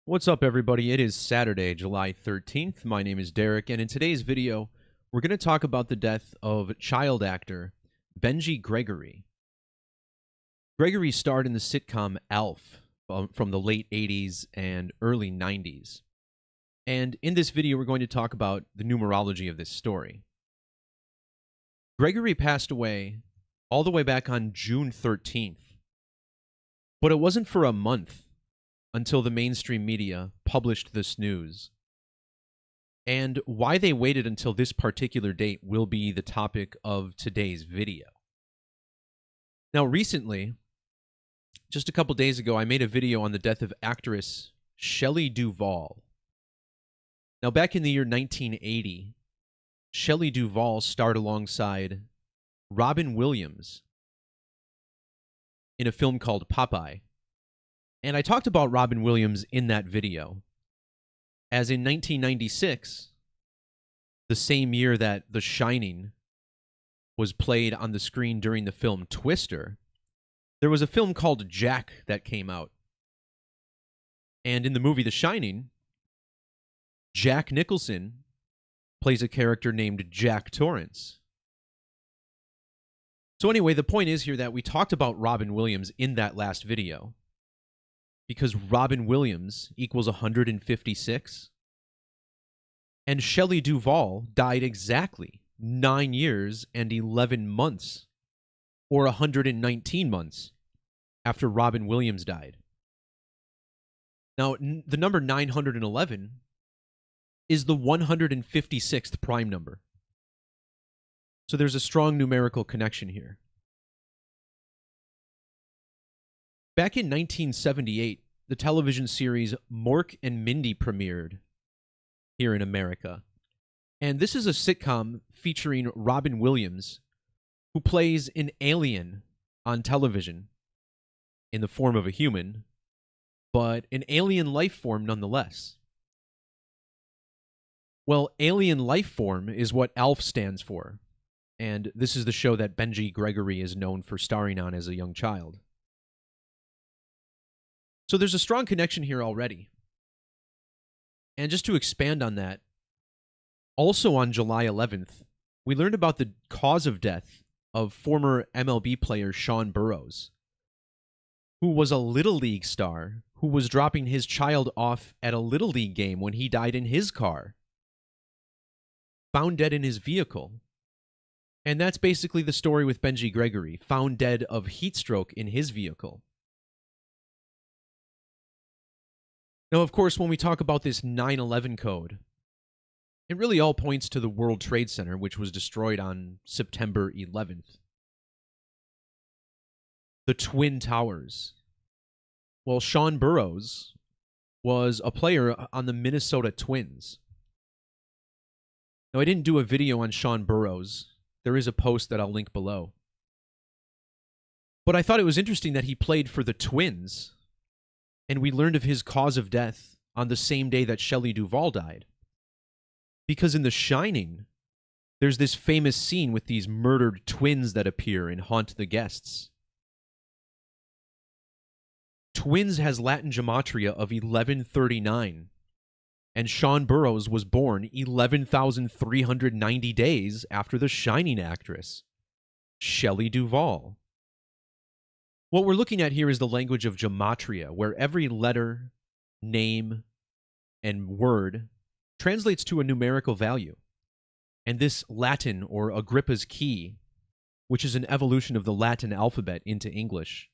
What's up, everybody? It is Saturday, July 13th. My name is Derek, and in today's video, we're going to talk about the death of child actor Benji Gregory. Gregory starred in the sitcom ALF from the late 80s and early 90s. And in this video, we're going to talk about the numerology of this story. Gregory passed away all the way back on June 13th, but it wasn't for a month until the mainstream media published this news. And why they waited until this particular date will be the topic of today's video. Now, recently, just a couple days ago, I made a video on the death of actress Shelley Duvall. Now, back in the year 1980, Shelley Duvall starred alongside Robin Williams in a film called Popeye. And I talked about Robin Williams in that video, as in 1996, the same year that The Shining was played on the screen during the film Twister, there was a film called Jack that came out. And in the movie The Shining, Jack Nicholson plays a character named Jack Torrance. So anyway, the point is here that we talked about Robin Williams in that last video, because Robin Williams equals 156, and Shelley Duvall died exactly 9 years and 11 months, or 119 months, after Robin Williams died. Now, the number 911 is the 156th prime number. So there's a strong numerical connection here. Back in 1978, the television series Mork and Mindy premiered here in America. And this is a sitcom featuring Robin Williams, who plays an alien on television in the form of a human, but an alien life form nonetheless. Well, alien life form is what ALF stands for, and this is the show that Benji Gregory is known for starring on as a young child. So there's a strong connection here already. And just to expand on that, also on July 11th, we learned about the cause of death of former MLB player Sean Burroughs, who was a Little League star who was dropping his child off at a Little League game when he died in his car, found dead in his vehicle. And that's basically the story with Benji Gregory, found dead of heat stroke in his vehicle. Now, of course, when we talk about this 9/11 code, it really all points to the World Trade Center, which was destroyed on September 11th. The Twin Towers. Well, Sean Burroughs was a player on the Minnesota Twins. Now, I didn't do a video on Sean Burroughs. There is a post that I'll link below. But I thought it was interesting that he played for the Twins, and we learned of his cause of death on the same day that Shelley Duvall died. Because in The Shining, there's this famous scene with these murdered twins that appear and haunt the guests. Twins has Latin Gematria of 1139, and Sean Burroughs was born 11,390 days after the Shining actress, Shelley Duvall. What we're looking at here is the language of Gematria, where every letter, name, and word translates to a numerical value. And this Latin, or Agrippa's key, which is an evolution of the Latin alphabet into English,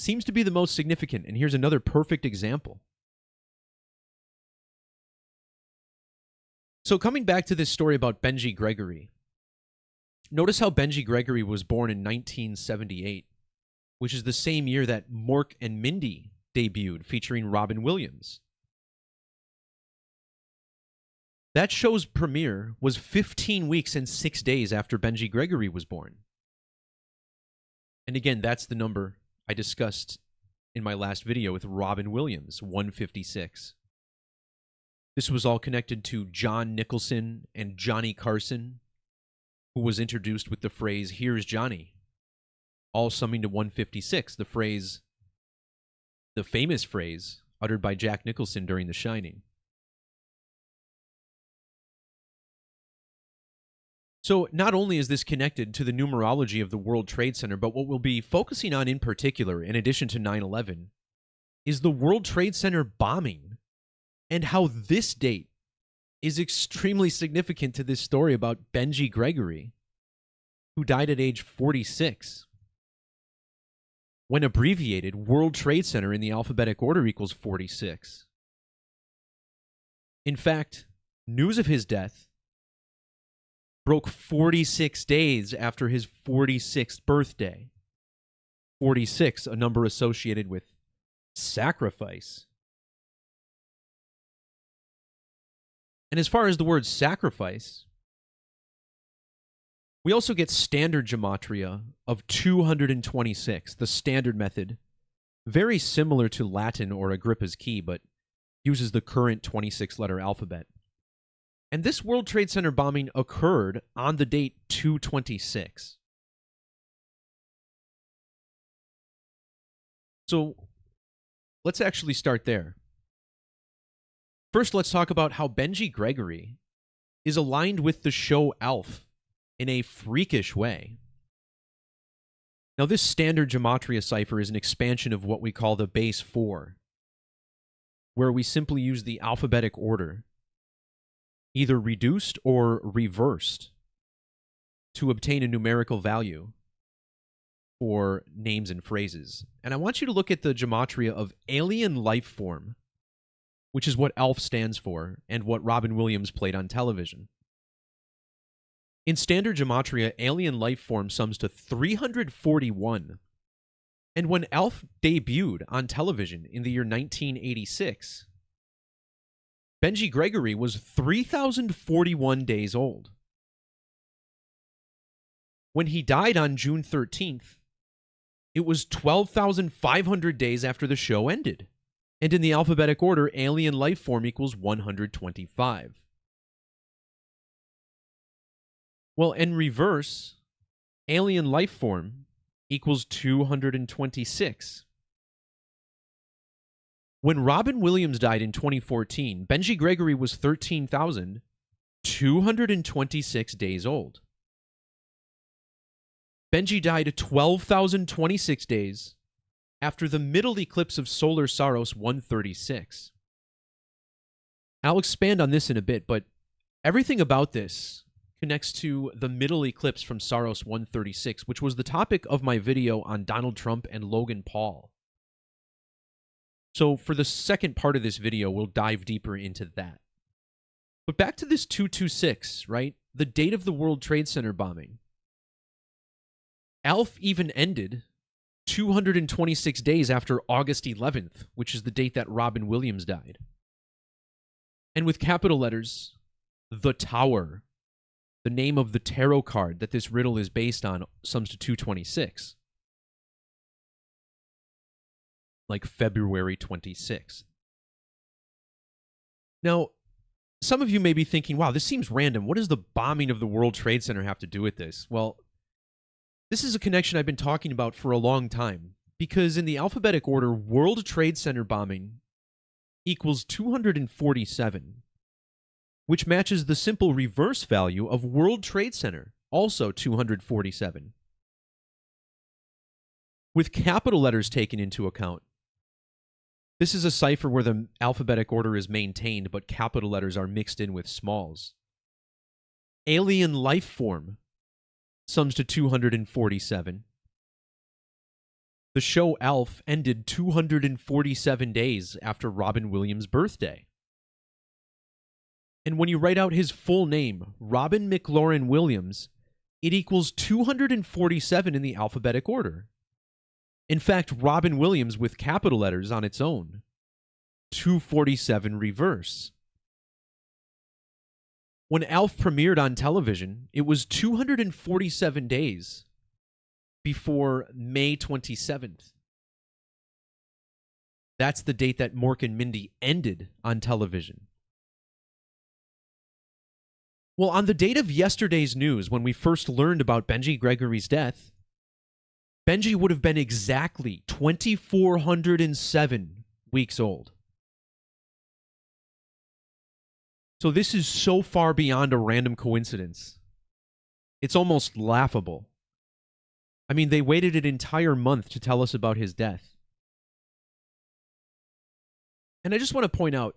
seems to be the most significant. And here's another perfect example. So coming back to this story about Benji Gregory, notice how Benji Gregory was born in 1978. Which is the same year that Mork and Mindy debuted, featuring Robin Williams. That show's premiere was 15 weeks and 6 days after Benji Gregory was born. And again, that's the number I discussed in my last video with Robin Williams, 156. This was all connected to John Nicholson and Johnny Carson, who was introduced with the phrase, "Here's Johnny," all summing to 156, the famous phrase, uttered by Jack Nicholson during The Shining. So not only is this connected to the numerology of the World Trade Center, but what we'll be focusing on in particular, in addition to 9/11, is the World Trade Center bombing and how this date is extremely significant to this story about Benji Gregory, who died at age 46. When abbreviated, World Trade Center in the alphabetic order equals 46. In fact, news of his death broke 46 days after his 46th birthday. 46, a number associated with sacrifice. And as far as the word sacrifice, we also get standard gematria of 226, the standard method, very similar to Latin or Agrippa's key, but uses the current 26-letter alphabet. And this World Trade Center bombing occurred on the date 226. So let's actually start there. First, let's talk about how Benji Gregory is aligned with the show ALF in a freakish way. Now, this standard gematria cipher is an expansion of what we call the base 4, where we simply use the alphabetic order, either reduced or reversed, to obtain a numerical value for names and phrases. And I want you to look at the gematria of alien life form, which is what ALF stands for and what Robin Williams played on television. In standard gematria, alien life form sums to 341. And when ALF debuted on television in the year 1986, Benji Gregory was 3,041 days old. When he died on June 13th, it was 12,500 days after the show ended. And in the alphabetic order, alien life form equals 125. Well, in reverse, alien life form equals 226. When Robin Williams died in 2014, Benji Gregory was 13,226 days old. Benji died 12,026 days after the middle eclipse of solar Saros 136. I'll expand on this in a bit, but everything about this connects to the middle eclipse from Saros 136, which was the topic of my video on Donald Trump and Logan Paul. So for the second part of this video, we'll dive deeper into that. But back to this 226, right? The date of the World Trade Center bombing. ALF even ended 226 days after August 11th, which is the date that Robin Williams died. And with capital letters, the Tower, the name of the tarot card that this riddle is based on, sums to 226. Like February 26th. Now, some of you may be thinking, wow, this seems random. What does the bombing of the World Trade Center have to do with this? Well, this is a connection I've been talking about for a long time, because in the alphabetic order, World Trade Center bombing equals 247, which matches the simple reverse value of World Trade Center, also 247. With capital letters taken into account, this is a cipher where the alphabetic order is maintained, but capital letters are mixed in with smalls. Alien life form sums to 247. The show ALF ended 247 days after Robin Williams' birthday. And when you write out his full name, Robin McLaurin Williams, it equals 247 in the alphabetic order. In fact, Robin Williams with capital letters on its own, 247 reverse. When ALF premiered on television, it was 247 days before May 27th. That's the date that Mork and Mindy ended on television. Well, on the date of yesterday's news, when we first learned about Benji Gregory's death, Benji would have been exactly 2,407 weeks old. So this is so far beyond a random coincidence. It's almost laughable. I mean, they waited an entire month to tell us about his death. And I just want to point out,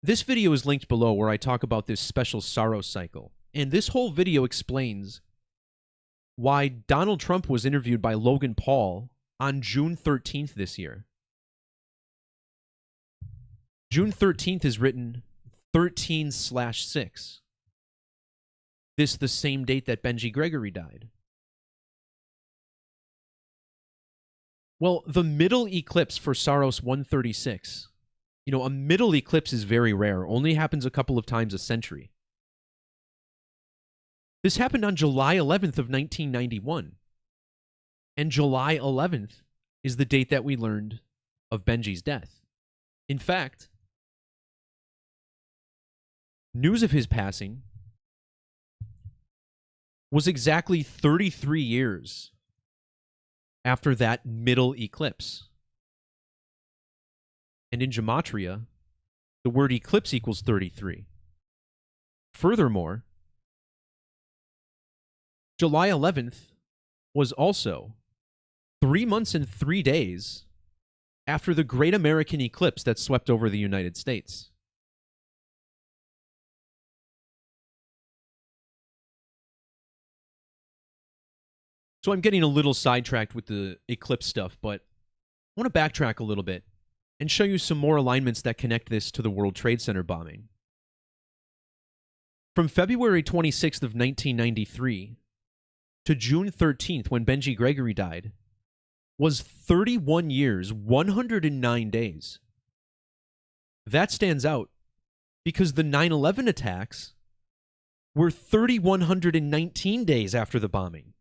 this video is linked below where I talk about this special Saros cycle. And this whole video explains why Donald Trump was interviewed by Logan Paul on June 13th this year. June 13th is written 13/6. This the same date that Benji Gregory died. Well, the middle eclipse for Saros 136. You know, a middle eclipse is very rare. Only happens a couple of times a century. This happened on July 11th of 1991. And July 11th is the date that we learned of Benji's death. In fact, news of his passing was exactly 33 years after that middle eclipse. And in Gematria, the word eclipse equals 33. Furthermore, July 11th was also 3 months and 3 days after the Great American Eclipse that swept over the United States. So I'm getting a little sidetracked with the eclipse stuff, but I want to backtrack a little bit and show you some more alignments that connect this to the World Trade Center bombing. From February 26th of 1993 to June 13th, when Benji Gregory died, was 31 years, 109 days. That stands out because the 9/11 attacks were 3,119 days after the bombing.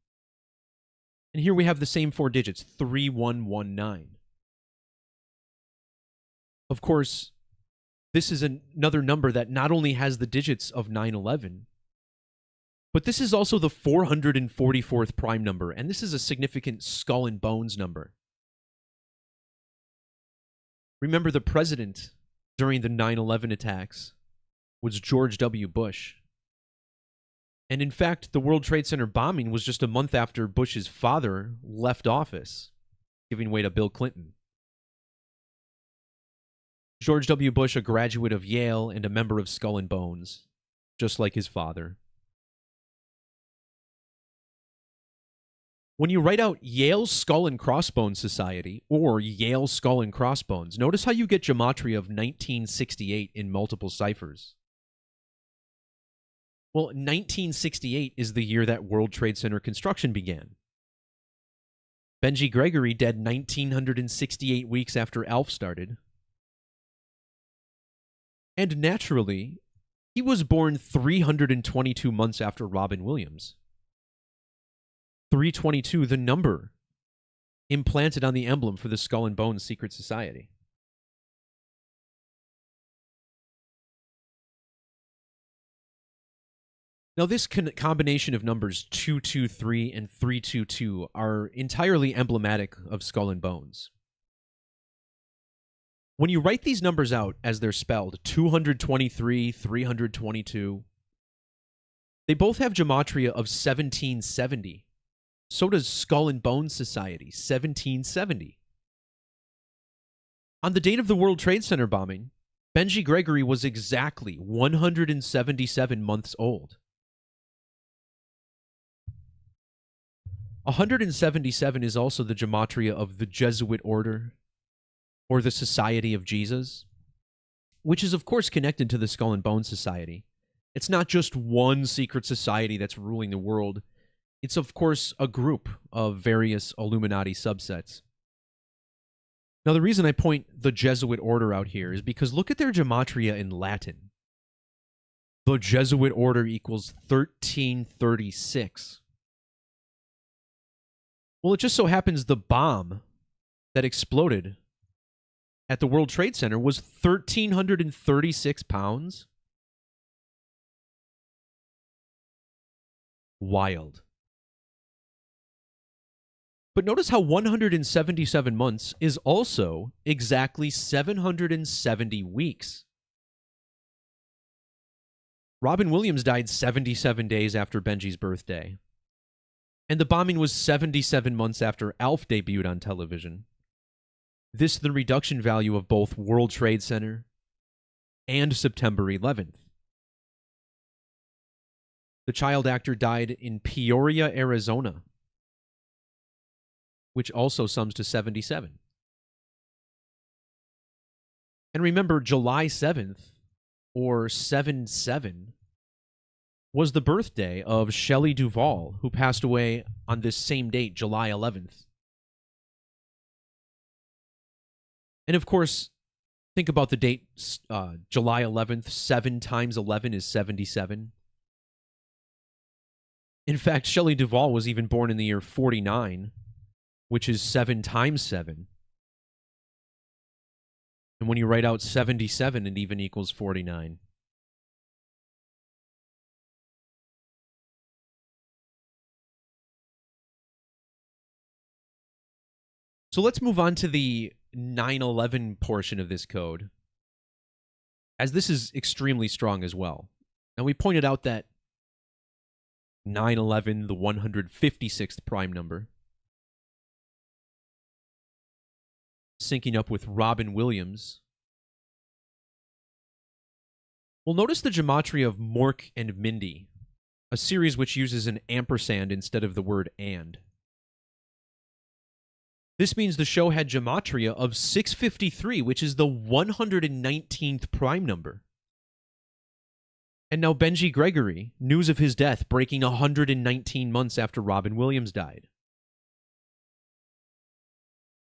And here we have the same 4 digits, 3119. Of course, this is another number that not only has the digits of 9/11, but this is also the 444th prime number, and this is a significant skull and bones number. Remember, the president during the 9/11 attacks was George W. Bush. And in fact, the World Trade Center bombing was just a month after Bush's father left office, giving way to Bill Clinton. George W. Bush, a graduate of Yale and a member of Skull and Bones, just like his father. When you write out Yale Skull and Crossbones Society or Yale Skull and Crossbones, notice how you get Gematria of 1968 in multiple ciphers. Well, 1968 is the year that World Trade Center construction began. Benji Gregory dead 1968 weeks after ALF started. And naturally, he was born 322 months after Robin Williams. 322, the number implanted on the emblem for the Skull and Bones Secret Society. Now, this combination of numbers 223 and 322 are entirely emblematic of Skull and Bones. When you write these numbers out as they're spelled, 223, 322, they both have Gematria of 1770. So does Skull and Bones Society, 1770. On the date of the World Trade Center bombing, Benji Gregory was exactly 177 months old. 177 is also the Gematria of the Jesuit Order, or the Society of Jesus, which is of course connected to the Skull and Bones Society. It's not just one secret society that's ruling the world. It's of course a group of various Illuminati subsets. Now the reason I point the Jesuit Order out here is because look at their Gematria in Latin. The Jesuit Order equals 1336. Well, it just so happens the bomb that exploded at the World Trade Center was 1,336 pounds. Wild. But notice how 177 months is also exactly 770 weeks. Robin Williams died 77 days after Benji's birthday. And the bombing was 77 months after ALF debuted on television. This the reduction value of both World Trade Center and September 11th. The child actor died in Peoria, Arizona, which also sums to 77. And remember, July 7th, or 7/7, was the birthday of Shelley Duvall, who passed away on this same date, July 11th. And of course, think about the date, July 11th, 7 times 11 is 77. In fact, Shelley Duvall was even born in the year 49, which is 7 times 7. And when you write out 77, it even equals 49. So let's move on to the 9/11 portion of this code, as this is extremely strong as well. Now, we pointed out that 9/11, the 156th prime number, syncing up with Robin Williams. We'll notice the gematria of Mork and Mindy, a series which uses an ampersand instead of the word and. This means the show had gematria of 653, which is the 119th prime number. And now Benji Gregory, news of his death breaking 119 months after Robin Williams died.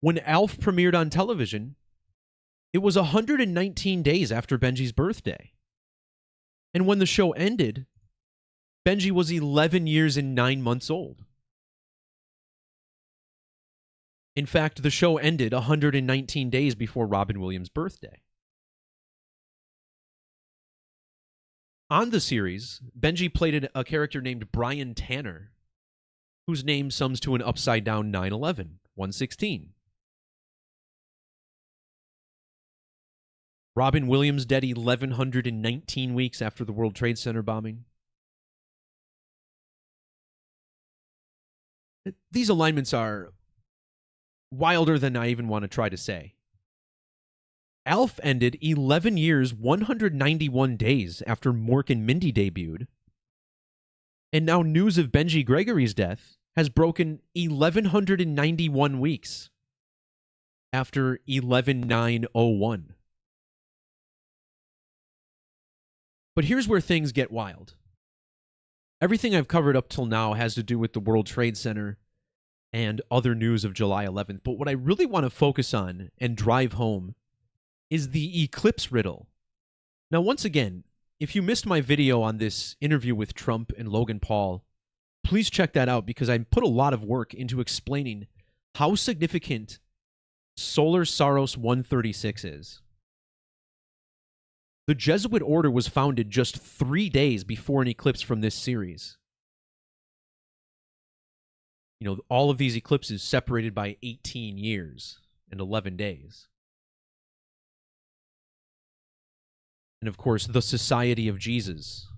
When ALF premiered on television, it was 119 days after Benji's birthday. And when the show ended, Benji was 11 years and 9 months old. In fact, the show ended 119 days before Robin Williams' birthday. On the series, Benji played a character named Brian Tanner, whose name sums to an upside-down 9/11, 116. Robin Williams dead 1,119 weeks after the World Trade Center bombing. These alignments are wilder than I even want to try to say. ALF ended 11 years, 191 days after Mork and Mindy debuted. And now news of Benji Gregory's death has broken 1,191 weeks after 11/9/01. But here's where things get wild. Everything I've covered up till now has to do with the World Trade Center and other news of July 11th. But what I really want to focus on and drive home is the Eclipse riddle. Now, once again, if you missed my video on this interview with Trump and Logan Paul, please check that out because I put a lot of work into explaining how significant Solar Saros 136 is. The Jesuit order was founded just 3 days before an eclipse from this series. You know, all of these eclipses separated by 18 years and 11 days. And of course, the Society of Jesus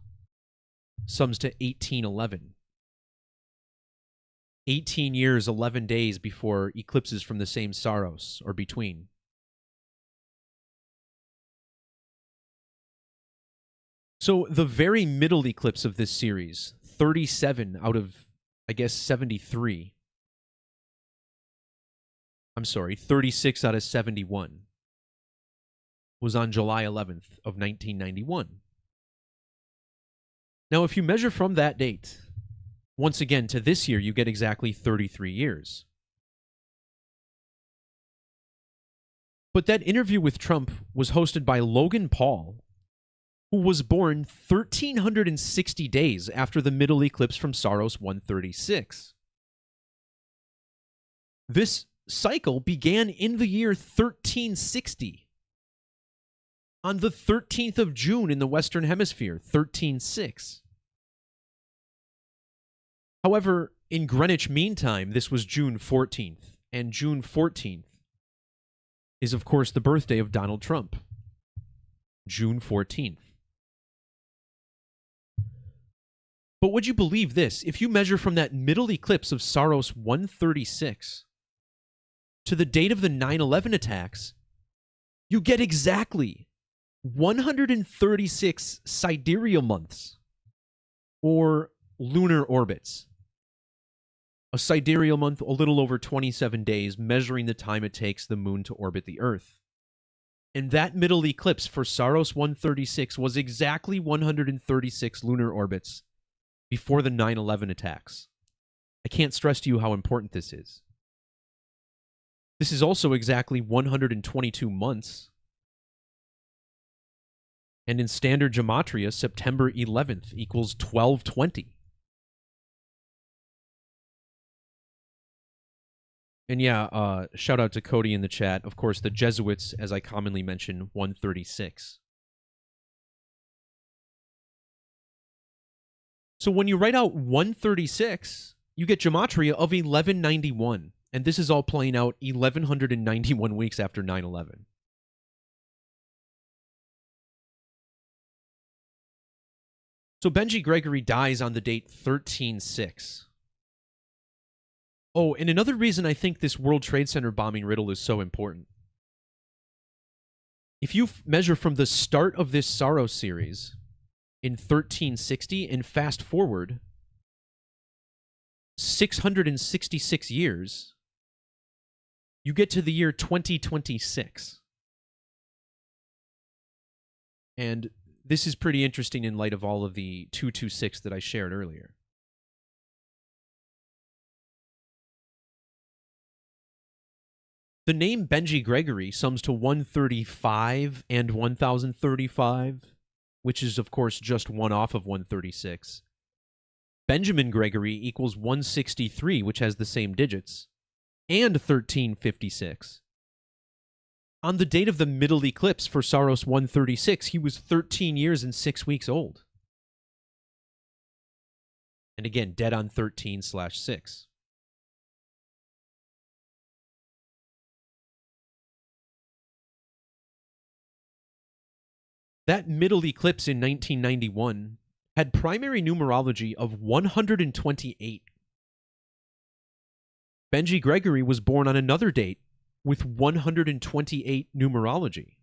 sums to 1811. 18 years, 11 days before eclipses from the same Saros, or between. So the very middle eclipse of this series, 37 out of, I guess, 73. I'm sorry, 36 out of 71. Was on July 11th of 1991. Now, if you measure from that date, once again, to this year, you get exactly 33 years. But that interview with Trump was hosted by Logan Paul, who was born 1,360 days after the middle eclipse from Saros 136. This cycle began in the year 1360. On the 13th of June in the Western Hemisphere, 13/6. However, in Greenwich Mean Time, this was June 14th, and June 14th is, of course, the birthday of Donald Trump. June 14th. But would you believe this? If you measure from that middle eclipse of Saros 136 to the date of the 9/11 attacks, you get exactly 136 sidereal months, or lunar orbits. A sidereal month, a little over 27 days, measuring the time it takes the moon to orbit the Earth. And that middle eclipse for Saros 136 was exactly 136 lunar orbits before the 9/11 attacks. I can't stress to you how important this is. This is also exactly 122 months. And in standard Gematria, September 11th equals 1220. And yeah, shout out to Cody in the chat. Of course, the Jesuits, as I commonly mention, 136. So when you write out 136, you get Gematria of 1191. And this is all playing out 1191 weeks after 9/11. So Benji Gregory dies on the date 13/6. Oh, and another reason I think this World Trade Center bombing riddle is so important. If you measure from the start of this Saros series in 1360 and fast forward 666 years, you get to the year 2026. And this is pretty interesting in light of all of the 226 that I shared earlier. The name Benji Gregory sums to 135 and 1035, which is, of course, just one off of 136. Benjamin Gregory equals 163, which has the same digits, and 1356. On the date of the middle eclipse for Saros 136, he was 13 years and 6 weeks old. And again, dead on 13/6. That middle eclipse in 1991 had primary numerology of 128. Benji Gregory was born on another date with 128 numerology.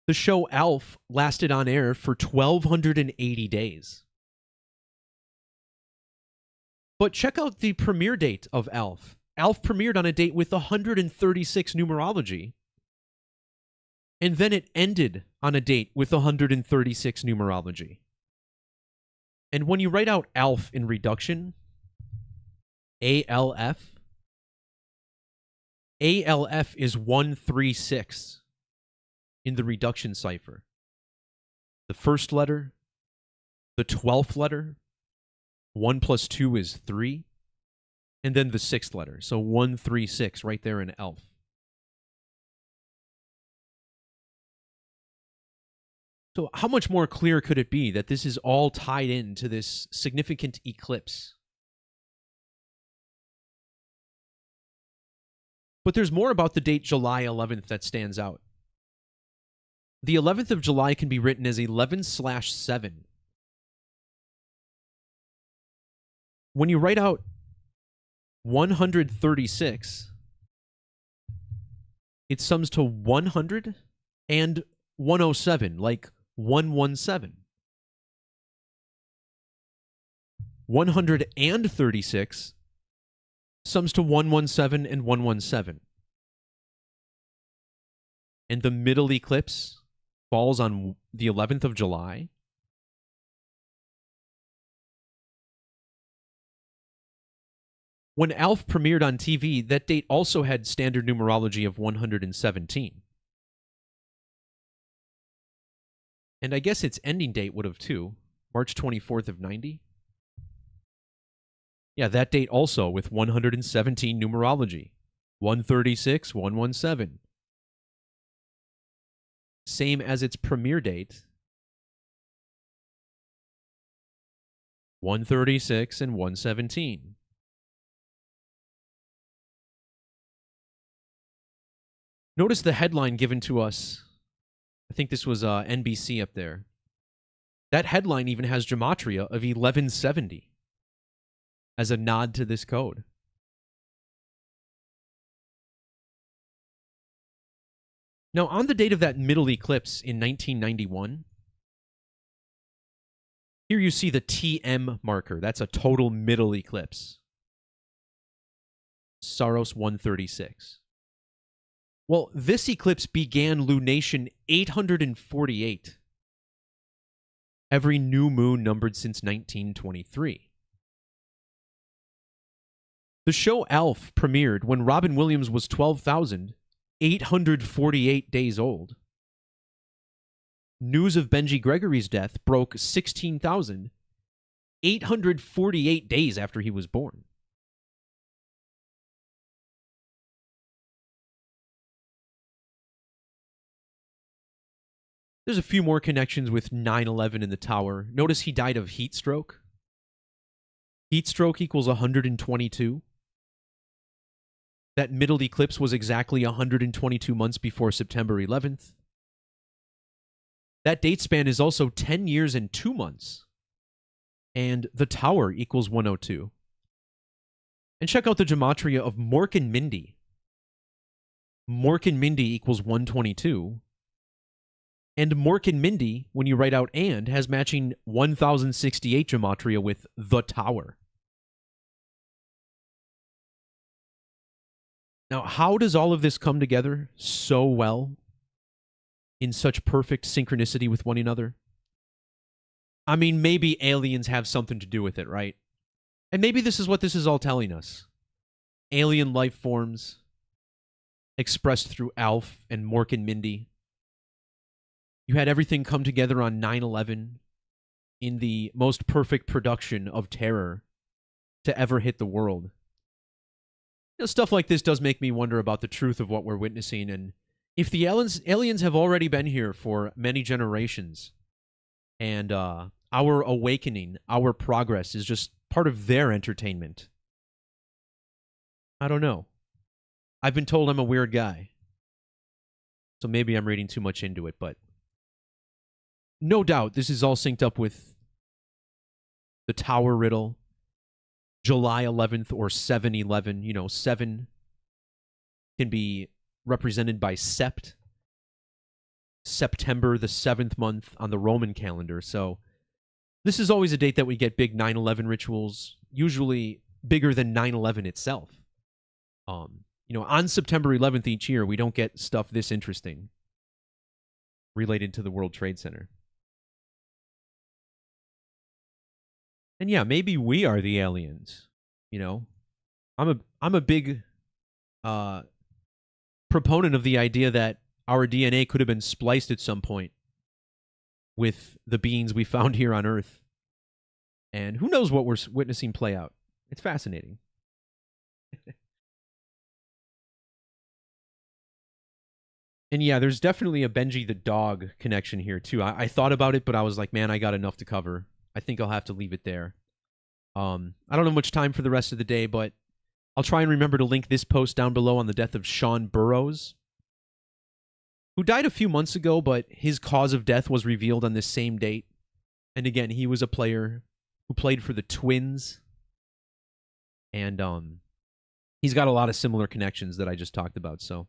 The show ALF lasted on air for 1,280 days. But check out the premiere date of ALF. ALF premiered on a date with 136 numerology, and then it ended on a date with 136 numerology. And when you write out ALF in reduction, ALF, ALF is 136 in the reduction cipher. The first letter, the 12th letter, 1 plus 2 is 3, and then the 6th letter. So 136 right there in ALF. So how much more clear could it be that this is all tied into this significant eclipse? But there's more about the date July 11th that stands out. The 11th of July can be written as 11/7. When you write out 136, it sums to 100 and 107, like 117. 136 sums to 117 and 117. And the middle eclipse falls on the 11th of July. When ALF premiered on TV, that date also had standard numerology of 117. And I guess its ending date would have too. March 24th of 90. Yeah, that date also with 117 numerology. 136, 117. Same as its premiere date. 136 and 117. Notice the headline given to us. I think this was NBC up there. That headline even has Gematria of 1170 as a nod to this code. Now, on the date of that middle eclipse in 1991, here you see the TM marker. That's a total middle eclipse. Saros 136. Well, this eclipse began lunation 848. Every new moon numbered since 1923. The show ALF premiered when Robin Williams was 12,848 days old. News of Benji Gregory's death broke 16,848 days after he was born. There's a few more connections with 9/11 in the tower. Notice he died of heat stroke. Heat stroke equals 122. That middle eclipse was exactly 122 months before September 11th. That date span is also 10 years and 2 months. And the tower equals 102. And check out the gematria of Mork and Mindy. Mork and Mindy equals 122. And Mork and Mindy, when you write out and, has matching 1068 gematria with the tower. Now, how does all of this come together so well in such perfect synchronicity with one another? I mean, maybe aliens have something to do with it, right? And maybe this is what this is all telling us. Alien life forms expressed through ALF and Mork and Mindy. You had everything come together on 9/11 in the most perfect production of terror to ever hit the world. You know, stuff like this does make me wonder about the truth of what we're witnessing, and if the aliens have already been here for many generations, and our awakening, our progress is just part of their entertainment. I don't know. I've been told I'm a weird guy, so maybe I'm reading too much into it, but no doubt this is all synced up with the Tower Riddle, July 11th or 7/11. You know, 7 can be represented by Sept, September, the 7th month on the Roman calendar. So this is always a date that we get big 9/11 rituals, usually bigger than 9/11 itself. You know, on September 11th each year, we don't get stuff this interesting related to the World Trade Center. And yeah, maybe we are the aliens. You know, I'm a big proponent of the idea that our DNA could have been spliced at some point with the beings we found here on Earth. And who knows what we're witnessing play out. It's fascinating. And yeah, there's definitely a Benji the dog connection here too. I thought about it, but I was like, man, I got enough to cover. I think I'll have to leave it there. I don't have much time for the rest of the day, but I'll try and remember to link this post down below on the death of Sean Burrows, who died a few months ago, but his cause of death was revealed on this same date. And again, he was a player who played for the Twins. And he's got a lot of similar connections that I just talked about, so.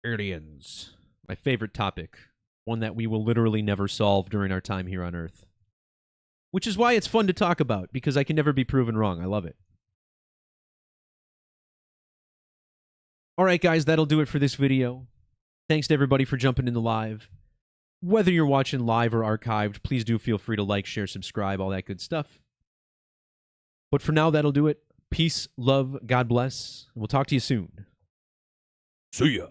Aliens. My favorite topic. One that we will literally never solve during our time here on Earth. Which is why it's fun to talk about, because I can never be proven wrong. I love it. Alright guys, that'll do it for this video. Thanks to everybody for jumping in the live. Whether you're watching live or archived, please do feel free to like, share, subscribe, all that good stuff. But for now, that'll do it. Peace, love, God bless, and we'll talk to you soon. See ya.